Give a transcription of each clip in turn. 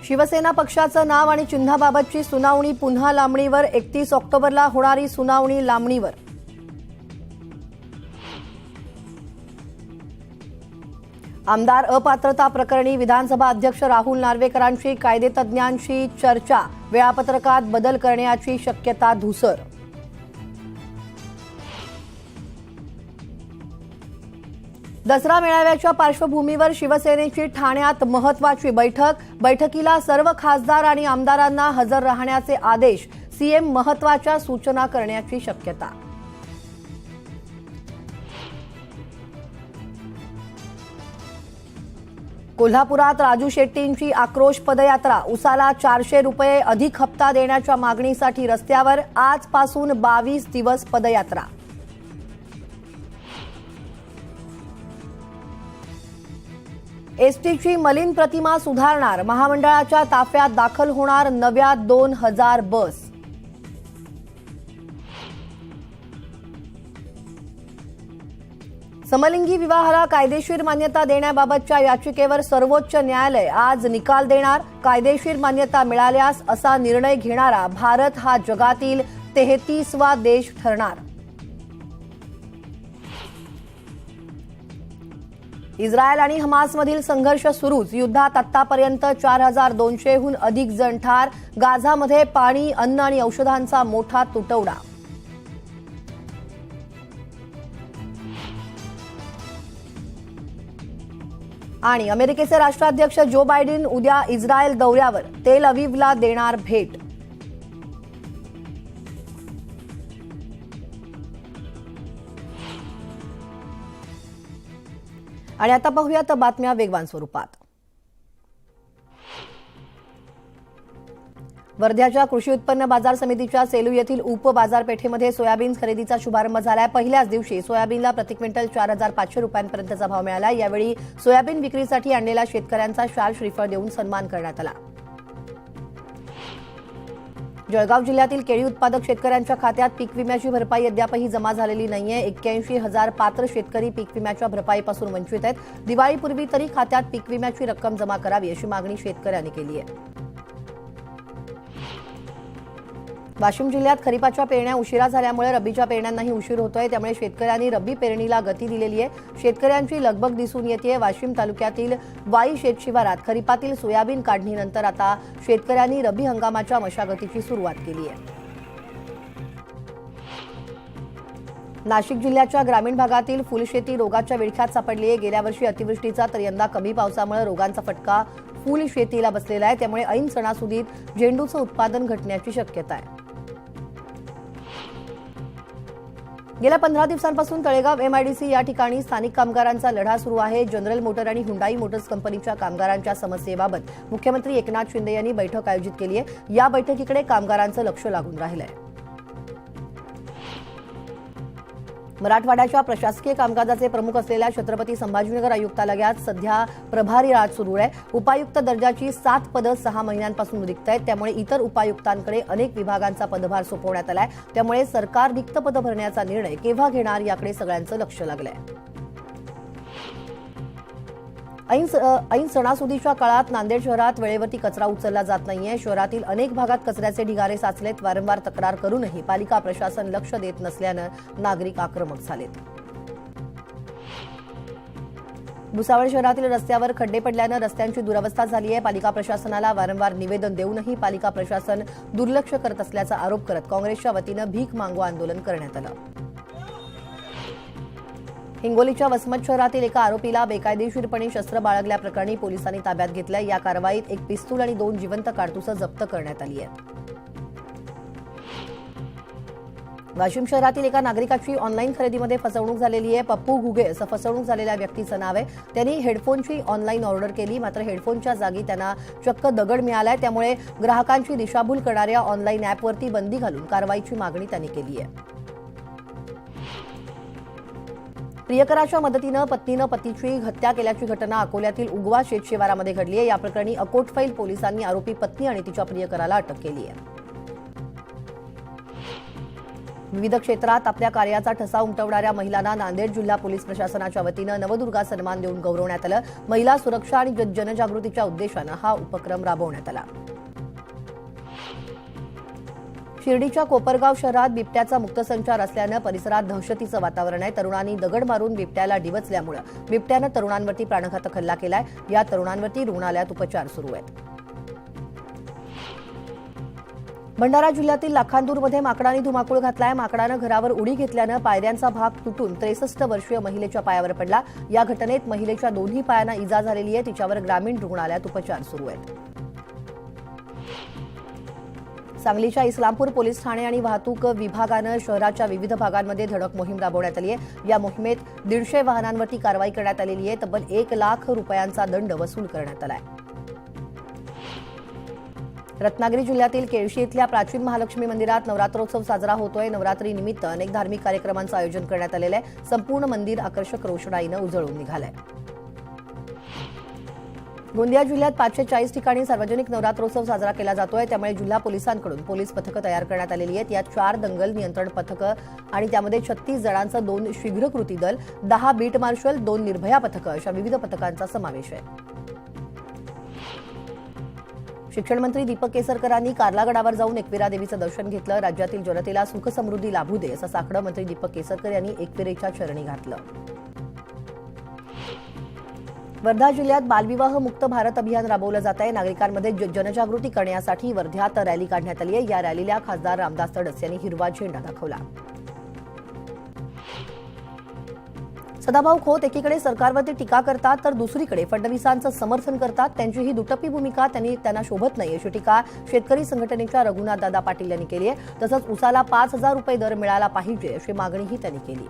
शिवसेना पक्षाचं नाव आणि चिन्हाबाबतची सुनावणी पुन्हा लांबणीवर. 31 ऑक्टोबरला होणारी सुनावणी लांबणीवर. आमदार अपात्रता प्रकरणी विधानसभा अध्यक्ष राहुल नार्वेकरांची कायदेतज्ञांशी चर्चा. वेळापत्रकात बदल करण्याची शक्यता धुसर. दसरा मेळाव्याच्या पार्श्वभूमीवर शिवसेनेची ठाण्यात महत्वाची बैठक. बैठकीला सर्व खासदार आणि आमदारांना हजर राहण्याचे आदेश. सीएम महत्वाच्या सूचना करण्याची शक्यता. कोल्हापुरात राजू शेट्टींची आक्रोश पदयात्रा. उसाला 400 रुपये अधिक हप्ता देण्याच्या मागणीसाठी रस्त्यावर. आजपासून 22 दिवस पदयात्रा. एसटीची मलिन प्रतिमा सुधारणार. महामंडळाच्या ताफ्यात दाखल होणार नव्या 2000 बस. समलिंगी विवाहाला कायदेशीर मान्यता देण्याबाबतच्या याचिकेवर सर्वोच्च न्यायालय आज निकाल देणार. कायदेशीर मान्यता मिळाल्यास असा निर्णय घेणारा भारत हा जगातील 33वा देश ठरणार. इस्रायल आणि हमासमधील संघर्ष सुरूच. युद्धात आतापर्यंत 4200हून अधिक जण ठार. गाझामध्ये पाणी, अन्न आणि औषधांचा मोठा तुटवडा. आणि अमेरिकेचे राष्ट्राध्यक्ष जो बायडेन उद्या इस्रायल दौऱ्यावर. तेल अविवला देणार भेट. आणि आता पाहूयात बातम्या वेगवान स्वरूपात. वर्ध्याच्या कृषी उत्पन्न बाजार समितीच्या सेलू येथील उप बाजारपेठेमध्ये सोयाबीन खरेदीचा शुभारंभ झालाय. पहिल्याच दिवशी सोयाबीनला प्रति क्विंटल 4500 रुपयांपर्यंतचा भाव मिळाला. यावेळी सोयाबीन विक्रीसाठी आणलेल्या शेतकऱ्यांचा शाल श्रीफळ देऊन सन्मान करण्यात आला. जळगाव जिल्ह्यातील केळी उत्पादक शेतकऱ्यांच्या खात्यात पीक विम्याची भरपाई अद्यापही जमा झालेली नाहीये. 81,000 पात्र शेतकरी पीक विम्याच्या भरपाईपासून वंचित आहेत. दिवाळीपूर्वी तरी खात्यात पीक विम्याची रक्कम जमा करावी अशी मागणी शेतकऱ्यांनी केली आहे. वाशिम जिल्ह्यात खरीपाच्या पेरण्या उशिरा झाल्यामुळे रब्बीच्या पेरण्यांनाही उशीर होतोय. त्यामुळे शेतकऱ्यांनी रब्बी पेरणीला गती दिलेली आहे. शेतकऱ्यांची लगबग दिसून येते. वाशिम तालुक्यातील वाई शेतशिवारात खरीपातील सोयाबीन काढणीनंतर आता शेतकऱ्यांनी रब्बी हंगामाच्या मशागतीची सुरुवात केली आहे. नाशिक जिल्ह्याच्या ग्रामीण भागातील फुलशेती रोगाच्या विळख्यात सापडली आहे. गेल्या वर्षी अतिवृष्टीचा तर यंदा कमी पावसामुळे रोगांचा फटका फुल शेतीला बसलेला आहे. त्यामुळे ऐन सणासुदीत झेंडूचं उत्पादन घटण्याची शक्यता आहे. गेल्या 15 दिवसांपासून तळेगाव एमआयडीसी या ठिकाणी स्थानिक कामगारांचा लढा सुरू आहे. जनरल मोटर आणि हुंडाई मोटर्स कंपनीच्या कामगारांच्या समस्येबाबत मुख्यमंत्री एकनाथ शिंदे यांनी बैठक आयोजित केली आहे. या बैठकीकडे कामगारांचं लक्ष लागून राहिलं आहे. मराठवाड्याच्या प्रशासकीय कामकाजाचे प्रमुख असलेल्या छत्रपती संभाजीनगर आयुक्तालयात सध्या प्रभारी राज सुरू आहे. उपायुक्त दर्जाची 7 पदं 6 महिन्यांपासून रिक्त आहेत. त्यामुळे इतर उपायुक्तांकडे अनेक विभागांचा पदभार सोपवण्यात आलाय. त्यामुळे सरकार रिक्त पदं भरण्याचा निर्णय केव्हा घेणार याकडे सगळ्यांचं लक्ष लागलंय. ऐन सणासुदीच्या काळात नांदेड शहरात वेळेवरती कचरा उचलला जात नाहीये. शहरातील अनेक भागात कचऱ्याचे ढिगारे साचलेत. वारंवार तक्रार करूनही पालिका प्रशासन लक्ष देत नसल्यानं नागरिक आक्रमक झालेत. भुसावळ शहरातील रस्त्यावर खड्डे पडल्यानं रस्त्यांची दुरवस्था झाली आहे. पालिका प्रशासनाला वारंवार निवेदन देऊनही पालिका प्रशासन दुर्लक्ष करत असल्याचा आरोप करत काँग्रेसच्या वतीनं भीक मागो आंदोलन करण्यात आलं. हिंगोलीच्या वसमत शहरातील एका आरोपीला बेकायदेशीरपणे शस्त्र बाळगल्याप्रकरणी पोलिसांनी ताब्यात घेतलंय. या कारवाईत एक पिस्तूल आणि 2 जिवंत काडतुसं जप्त करण्यात आली आहेत. वाशिम शहरातील एका नागरिकाची ऑनलाईन खरेदीमध्ये फसवणूक झालेली आहे. पप्पू घुगे असं फसवणूक झालेल्या व्यक्तीचं नाव आहे. त्यांनी हेडफोनची ऑनलाईन ऑर्डर केली. मात्र हेडफोनच्या जागी त्यांना चक्क दगड मिळालाय. त्यामुळे ग्राहकांची दिशाभूल करणाऱ्या ऑनलाईन ॲपवरती बंदी घालून कारवाईची मागणी त्यांनी केली आहे. प्रियकराच्या मदतीनं पत्नीनं पतीची हत्या केल्याची घटना अकोल्यातील उगवा शेतशिवारामध्ये घडली आहे. या प्रकरणी अकोटफैल पोलिसांनी आरोपी पत्नी आणि तिच्या प्रियकराला अटक केली आहे. विविध क्षेत्रात आपल्या कार्याचा ठसा उमटवणाऱ्या महिलांना नांदेड जिल्हा पोलीस प्रशासनाच्या वतीनं नवदुर्गा सन्मान देऊन गौरवण्यात आलं. महिला सुरक्षा आणि जनजागृतीच्या उद्देशानं हा उपक्रम राबवण्यात आला. शिर्डीच्या कोपरगाव शहरात बिबट्याचा मुक्तसंचार असल्यानं परिसरात दहशतीचं वातावरण आहे. तरुणांनी दगड मारून बिबट्याला डिवचल्यामुळे बिबट्यानं तरुणांवरती प्राणघातक हल्ला केलाय. या तरुणांवरती रुग्णालयात उपचार सुरू आहेत. भंडारा जिल्ह्यातील लाखांदूरमध्ये माकडाने धुमाकूळ घातलाय. माकडानं घरावर उडी घेतल्यानं पायऱ्यांचा भाग तुटून 63 वर्षीय महिलेच्या पायावर पडला. या घटनेत महिलेच्या दोन्ही पायांना इजा झालेली आहे. तिच्यावर ग्रामीण रुग्णालयात उपचार सुरू आहेत. सांगलीच्या इस्लामपूर पोलीस ठाणे आणि वाहतूक विभागानं शहराच्या विविध भागांमध्ये धडक मोहीम राबवण्यात आली आहे. या मोहिमेत 150 वाहनांवरती कारवाई करण्यात आलेली आहे. तब्बल 1 लाख रुपयांचा दंड वसूल करण्यात आला आहे. रत्नागिरी जिल्ह्यातील केळशी इथल्या प्राचीन महालक्ष्मी मंदिरात नवरात्रोत्सव साजरा होतोय. नवरात्रीनिमित्त अनेक धार्मिक कार्यक्रमांचं आयोजन करण्यात आलेलं आहे. संपूर्ण मंदिर आकर्षक रोषणाईनं उजळून निघालंय. गोंदिया जिल्ह्यात 540 ठिकाणी सार्वजनिक नवरात्रोत्सव साजरा केला जातोय. त्यामुळे जिल्हा पोलिसांकडून पोलीस पथकं तयार करण्यात आलेली आहेत. यात 4 दंगल नियंत्रण पथकं आणि त्यामध्ये 36 जणांचं 2 शीघ्र कृती दल, 10 बीट मार्शल, 2 निर्भया पथकं अशा विविध पथकांचा समावेश आहे. शिक्षण मंत्री दीपक केसरकरांनी कार्लागडावर जाऊन एकविरा देवीचं दर्शन घेतलं. राज्यातील जनतेला सुख समृद्धी लाभू दे असं साकडं मंत्री दीपक केसरकर यांनी एकविरेच्या चरणी घातलं. वर्धा जिल्ह्यात बालविवाह मुक्त भारत अभियान राबवलं जात आहे. नागरिकांमध्ये जनजागृती करण्यासाठी वर्ध्यात रॅली काढण्यात आली आहे. या रॅलीला खासदार रामदास तडस यांनी हिरवा झेंडा दाखवला. सदाभाऊ खोत एकीकडे सरकारवरती टीका करतात तर दुसरीकडे फडणवीसांचं समर्थन करतात. त्यांची ही दुटप्पी भूमिका त्यांना शोभत नाही अशी टीका शेतकरी संघटनेच्या रघुनाथदादा पाटील यांनी केली आहे. तसंच उसाला 5,000 रुपये दर मिळाला पाहिजे अशी मागणीही त्यांनी केली.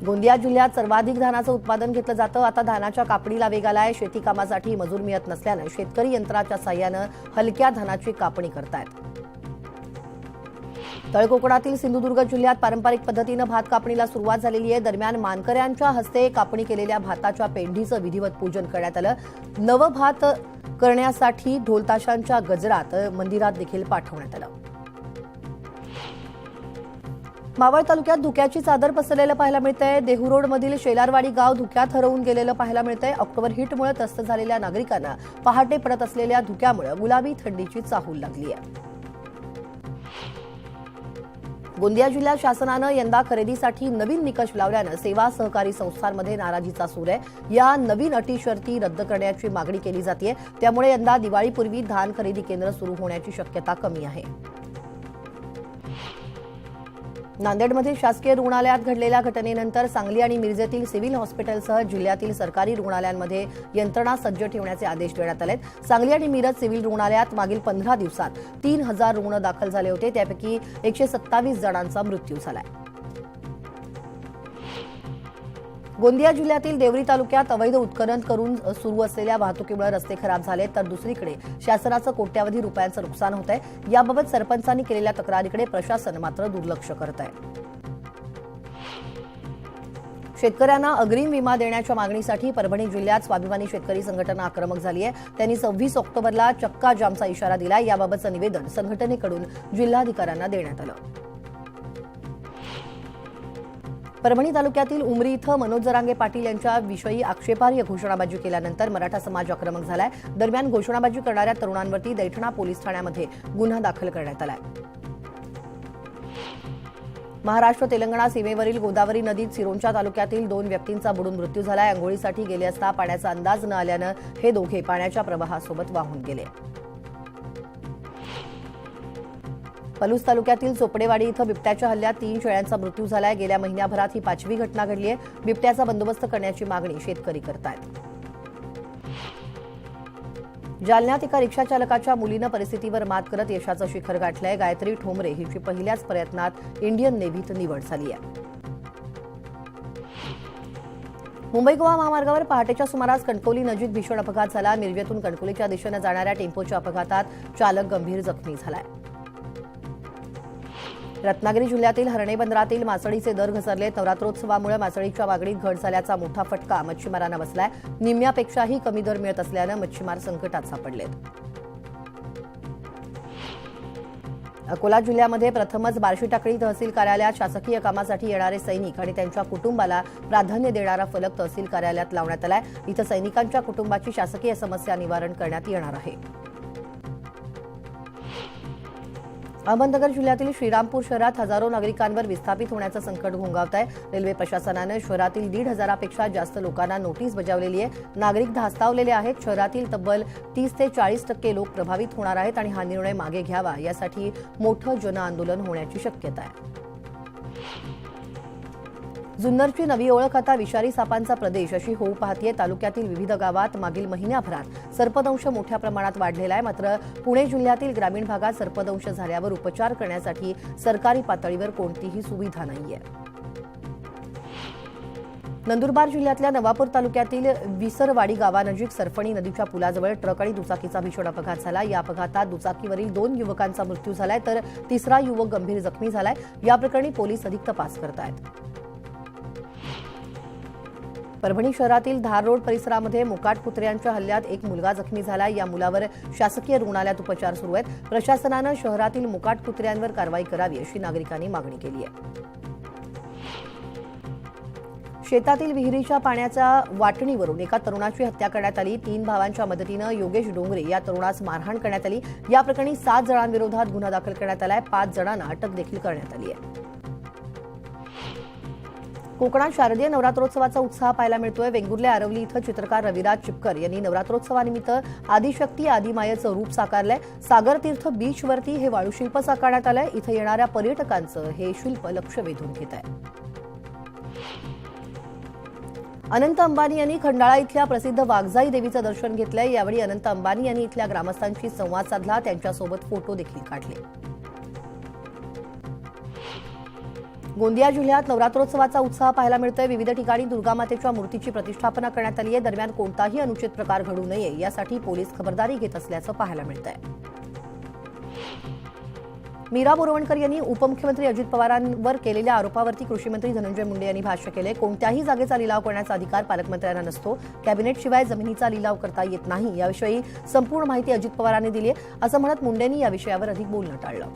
गोंदिया जिल्ह्यात सर्वाधिक धानाचं उत्पादन घेतलं जातं. आता धानाच्या कापणीला वेग आलाय. शेती कामासाठी मजूर मिळत नसल्यानं शेतकरी यंत्राच्या साह्यानं हलक्या धानाची कापणी करतायत. तळकोकणातील सिंधुदुर्ग जिल्ह्यात पारंपरिक पद्धतीनं भात कापणीला सुरुवात झालेली आहे. दरम्यान मानकऱ्यांच्या हस्ते कापणी केलेल्या भाताच्या पेंढीचं विधिवत पूजन करण्यात आलं. नवं भात करण्यासाठी ढोलताशांच्या गजरात मंदिरात देखील पाठवण्यात आलं. मावळ तालुक्यात धुक्याची चादर पसरलेलं पाहायला मिळतंय. देहुरोडमधील शेलारवाडी गाव धुक्यात हरवून गेलेलं पाहायला मिळतंय. ऑक्टोबर हिटमुळे त्रस्त झालेल्या नागरिकांना पहाटे पडत असलेल्या धुक्यामुळे गुलाबी थंडीची चाहूल लागली आहे. गोंदिया जिल्ह्यात शासनानं यंदा खरेदीसाठी नवीन निकष लावल्यानं सेवा सहकारी संस्थांमध्ये नाराजीचा सूर आहे. या नवीन अटी शर्ती रद्द करण्याची मागणी केली जाते. त्यामुळे यंदा दिवाळीपूर्वी धान खरेदी केंद्र सुरू होण्याची शक्यता कमी आहे. नांदेडमध्ये शासकीय रुग्णालयात घडलेल्या घटनेनंतर सांगली आणि मिरजेतील सिव्हिल हॉस्पिटलसह जिल्ह्यातील सरकारी रुग्णालयांमध्ये यंत्रणा सज्ज ठेवण्याचे आदेश देण्यात आलेत. सांगली आणि मिरज सिव्हिल रुग्णालयात मागील 15 दिवसात 3,000 रुग्ण दाखल झाले होते. त्यापैकी 127 जणांचा मृत्यू झालाय. गोंदिया जिल्ह्यातील देवरी तालुक्यात अवैध उत्खनन करून सुरू असलेल्या वाहतुकीमुळे रस्ते खराब झाले तर दुसरीकडे शासनाचं कोट्यावधी रुपयांचं नुकसान होत आहे. याबाबत सरपंचांनी केलेल्या तक्रारीकडे प्रशासन मात्र दुर्लक्ष करत आहे. शेतकऱ्यांना अग्रिम विमा देण्याच्या मागणीसाठी परभणी जिल्ह्यात स्वाभिमानी शेतकरी संघटना आक्रमक झाली आहे. त्यांनी 26 ऑक्टोबरला चक्का जामचा इशारा दिला. याबाबतचं निवेदन संघटनेकडून जिल्हाधिकाऱ्यांना देण्यात आलं. परभणी तालुक्यातील उमरी इथं मनोज जरांगे पाटील यांच्याविषयी आक्षेपार्ह घोषणाबाजी केल्यानंतर मराठा समाज आक्रमक झालाय. दरम्यान घोषणाबाजी करणाऱ्या तरुणांवरती दैठणा पोलीस ठाण्यामध्ये गुन्हा दाखल करण्यात आलाय. महाराष्ट्र तेलंगणा सीमेवरील गोदावरी नदीत सिरोंचा तालुक्यातील 2 व्यक्तींचा बुडून मृत्यू झालाय. अंघोळीसाठी गेले असता पाण्याचा अंदाज न आल्यानं हे दोघे पाण्याच्या प्रवाहासोबत वाहून गेले. पलूस तालुक्यातील चोपडेवाडी इथं बिबट्याच्या हल्ल्यात 3 शेळ्यांचा मृत्यू झालाय. गेल्या महिन्याभरात ही 5वी घटना घडली आहे. बिबट्याचा बंदोबस्त करण्याची मागणी शेतकरी करतायत. जालन्यात एका रिक्षा चालकाच्या मुलीनं परिस्थितीवर मात करत यशाचं शिखर गाठलंय. गायत्री ठोंबरे हिची पहिल्याच प्रयत्नात इंडियन नेव्हीत निवड झाली आहे. मुंबई गोवा महामार्गावर पहाटेच्या सुमारास कणकवली नजीक भीषण अपघात झाला. मिरजेतून कणकवलीच्या दिशेनं जाणाऱ्या टेम्पोच्या अपघातात चालक गंभीर जखमी झालाय. रत्नागिरी जिल्ह्यातील हर्णे बंदरातील मासळीचे दर घसरले. नवरात्रोत्सवामुळे मासळीच्या मागणीत घट झाल्याचा मोठा फटका मच्छीमारांना बसलाय. निम्म्यापेक्षाही कमी दर मिळत असल्यानं मच्छीमार संकटात सापडलेत. अकोला जिल्ह्यामध्ये प्रथमच बार्शी टाकळी तहसील कार्यालयात शासकीय कामासाठी येणारे सैनिक आणि त्यांच्या कुटुंबाला प्राधान्य देणारा फलक तहसील कार्यालयात लावण्यात आलाय. इथं सैनिकांच्या कुटुंबाची शासकीय समस्या निवारण करण्यात येणार आहे. अहमदनगर जिल्ह्यातील श्रीरामपूर शहरात हजारो नागरिकांवर विस्थापित होण्याचं संकट घोंगावत आहे. रेल्वे प्रशासनानं शहरातील 1,500 पेक्षा जास्त लोकांना नोटीस बजावलेली आहे. नागरिक धास्तावलेले आहेत. शहरातील तब्बल 30 ते 40% लोक प्रभावित होणार आहेत आणि हा निर्णय मागे घ्यावा यासाठी मोठं जनआंदोलन होण्याची शक्यता आहे. जुन्नरची नवी ओळख आता विषारी सापांचा प्रदेश अशी होऊ पाहतीये. तालुक्यातील विविध गावात मागील महिन्याभरात सर्पदंश मोठ्या प्रमाणात वाढलेला आहे. मात्र पुणे जिल्ह्यातील ग्रामीण भागात सर्पदंश झाल्यावर उपचार करण्यासाठी सरकारी पातळीवर कोणतीही सुविधा नाहीये. नंदुरबार जिल्ह्यातल्या नवापूर तालुक्यातील विसरवाडी गावानजीक सरफणी नदीच्या पुलाजवळ ट्रक आणि दुचाकीचा भीषण अपघात झाला. या अपघातात दुचाकीवरील 2 युवकांचा मृत्यू झालाय तर तिसरा युवक गंभीर जखमी झालाय. या प्रकरणी पोलीस अधिक तपास करत आहेत. परभणी शहरातील धार रोड परिसरामध्ये मोकाट कुत्र्यांच्या हल्ल्यात एक मुलगा जखमी झाला. या मुलावर शासकीय रुग्णालयात उपचार सुरू आहेत. प्रशासनानं शहरातील मोकाट कुत्र्यांवर कारवाई करावी अशी नागरिकांनी मागणी केली आहे. शेतातील विहिरीच्या पाण्याच्या वाटणीवरून एका तरुणाची हत्या करण्यात आली. 3 भावांच्या मदतीनं योगेश डोंगरे या तरुणास मारहाण करण्यात आली. या प्रकरणी 7 जणांविरोधात गुन्हा दाखल करण्यात आलाय. 5 जणांना अटक देखील करण्यात आली आहे. कोकणात शारदीय नवरात्रोत्सवाचा उत्साह पाहायला मिळतोय. वेंगुर्ले आरवली इथं चित्रकार रविराज चिपकर यांनी नवरात्रोत्सवानिमित्त आदिशक्ती आदिमायेचं रूप साकारलंय. सागरतीर्थ बीचवरती हे वाळूशिल्प साकारण्यात आलंय. इथं येणाऱ्या पर्यटकांचं हे शिल्प लक्ष वेधून घेत आहे. अनंत अंबानी यांनी खंडाळा इथल्या प्रसिद्ध वाघजाई देवीचं दर्शन घेतलंय. यावेळी अनंत अंबानी यांनी इथल्या ग्रामस्थांशी संवाद साधला. त्यांच्यासोबत फोटो देखील काढले. गोंदिया जिल्ह्यात नवरात्रोत्सवाचा उत्साह पाहायला मिळतोय. विविध ठिकाणी दुर्गामातेच्या मूर्तीची प्रतिष्ठापना करण्यात आली आहे. दरम्यान कोणताही अनुचित प्रकार घडू नये यासाठी पोलीस खबरदारी घेत असल्याचं पाहायला मिळतंय. मीरा बोरवणकर यांनी उपमुख्यमंत्री अजित पवारांवर केलेल्या आरोपावरती कृषीमंत्री धनंजय मुंडे यांनी भाष्य केले. कोणत्याही जागेचा लिलाव करण्याचा अधिकार पालकमंत्र्यांना नसतो. कॅबिनेटशिवाय जमिनीचा लिलाव करता येत नाही. याविषयी संपूर्ण माहिती अजित पवारांनी दिली आहे असं म्हणत मुंडेंनी या विषयावर अधिक बोलणं टाळलं.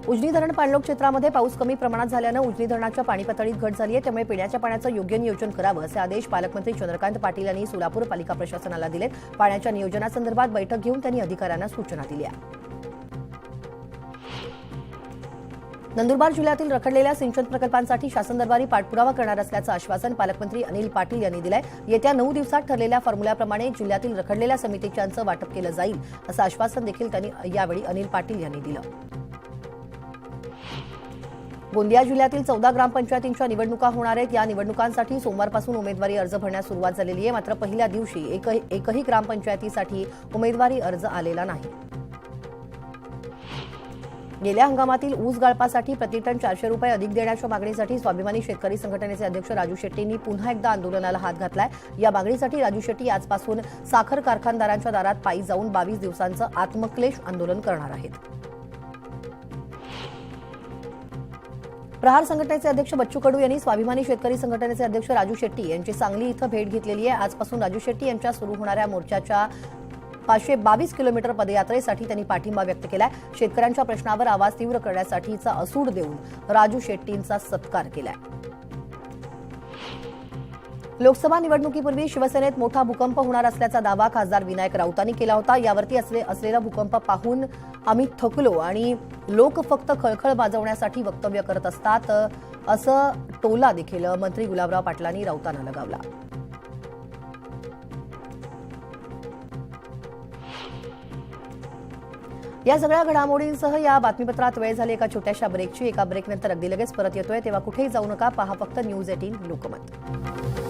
उजनी धरण पाणलोट क्षेत्रामध्ये पाऊस कमी प्रमाणात झाल्यानं उजनी धरणाच्या पाणी पातळीत घट झाली आहे. त्यामुळे पिण्याच्या पाण्याचं योग्य नियोजन करावं असे आदेश पालकमंत्री चंद्रकांत पाटील यांनी सोलापूर पालिका प्रशासनाला दिलेत. पाण्याच्या नियोजनासंदर्भात बैठक घेऊन त्यांनी अधिकाऱ्यांना सूचना दिल्या. नंदुरबार जिल्ह्यातील रखडलेल्या सिंचन प्रकल्पांसाठी शासन दरबारी पाठपुरावा करणार असल्याचं आश्वासन पालकमंत्री अनिल पाटील यांनी दिलंय. येत्या 9 दिवसात ठरलेल्या फॉर्म्युल्याप्रमाणे जिल्ह्यातील रखडलेल्या समितीच्यांचं वाटप केलं जाईल असं आश्वासन देखील त्यांनी यावेळी अनिल पाटील यांनी दिलं. गोंदिया जिल्ह्यातील 14 ग्रामपंचायतींच्या निवडणुका होणार आहेत. या निवडणुकांसाठी सोमवारपासून उमेदवारी अर्ज भरण्यास सुरुवात झालेली आहे. मात्र पहिल्या दिवशी एकही ग्रामपंचायतीसाठी उमेदवारी अर्ज आलेला नाही. गेल्या हंगामातील ऊस गाळपासाठी प्रतिटन 400 रुपये अधिक देण्याच्या मागणीसाठी स्वाभिमानी शेतकरी संघटनेचे अध्यक्ष राजू शेट्टींनी पुन्हा एकदा आंदोलनाला हात घातलाय. या मागणीसाठी राजू शेट्टी आजपासून साखर कारखानदारांच्या दारात पायी जाऊन 22 दिवसांचं आत्मक्लेश आंदोलन करणार आहेत. प्रहार संघटनेचे अध्यक्ष बच्चू कडू यांनी स्वाभिमानी शेतकरी संघटनेचे अध्यक्ष राजू शेट्टी यांची सांगली इथं भेट घेतलेली आहे. आजपासून राजू शेट्टी यांच्या सुरू होणाऱ्या मोर्चाच्या 522 किलोमीटर पदयात्रेसाठी त्यांनी पाठिंबा व्यक्त केलाय. शेतकऱ्यांच्या प्रश्नावर आवाज तीव्र करण्यासाठीचा असूड देऊन राजू शेट्टींचा सत्कार केलाय. लोकसभा निवडणुकीपूर्वी शिवसेनेत मोठा भूकंप होणार असल्याचा दावा खासदार विनायक राऊतांनी केला होता. यावरती असलेला भूकंप पाहून आम्ही थकलो आणि लोक फक्त खळखळ माजवण्यासाठी वक्तव्य करत असतात असं टोला देखील मंत्री गुलाबराव पाटलांनी राऊतांना लगावला. या सगळ्या घडामोडींसह या बातमीपत्रात वेळ झाली एका छोट्याशा ब्रेकची. एका ब्रेकनंतर अगदी लगेच परत येतोय. तेव्हा कुठेही जाऊ नका. पहा फक्त न्यूज 18 लोकमत.